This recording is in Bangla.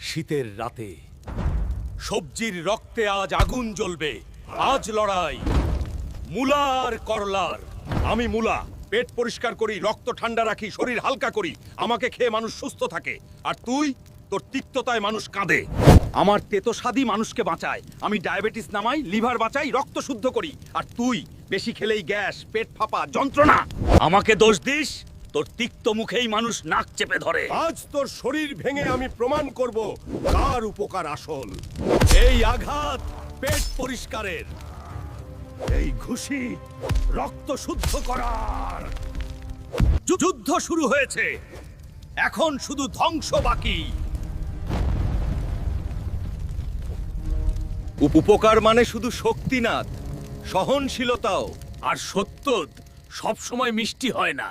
শীতের রাতে সবজির রক্তে আজ আগুন জ্বলবে। আজ লড়াই মূলা আর করলার। আমি মূলা, পেট পরিষ্কার করি, রক্ত ঠান্ডা রাখি, শরীর হালকা করি। আমাকে খেয়ে মানুষ সুস্থ থাকে। আর তুই, তোর তিক্ততায় মানুষ কাঁদে। আমার তেতো স্বাদই মানুষকে বাঁচায়। আমি ডায়াবেটিস নামাই, লিভার বাঁচাই, রক্ত শুদ্ধ করি। আর তুই বেশি খেলেই গ্যাস, পেট ফাঁপা, যন্ত্রণা। আমাকে দোষ দিস, তোর তিক্ত মুখেই মানুষ নাক চেপে ধরে। আজ তোর শরীর ভেঙে আমি প্রমাণ করব কার উপকার আসল। এই আঘাত পেট পরিষ্কারের, এই ঘুষি রক্ত শুদ্ধ করার। যুদ্ধ শুরু হয়েছে, এখন শুধু ধ্বংস বাকি। উপকার মানে শুধু শক্তি না, সহনশীলতাও। আর সত্য সবসময় মিষ্টি হয় না।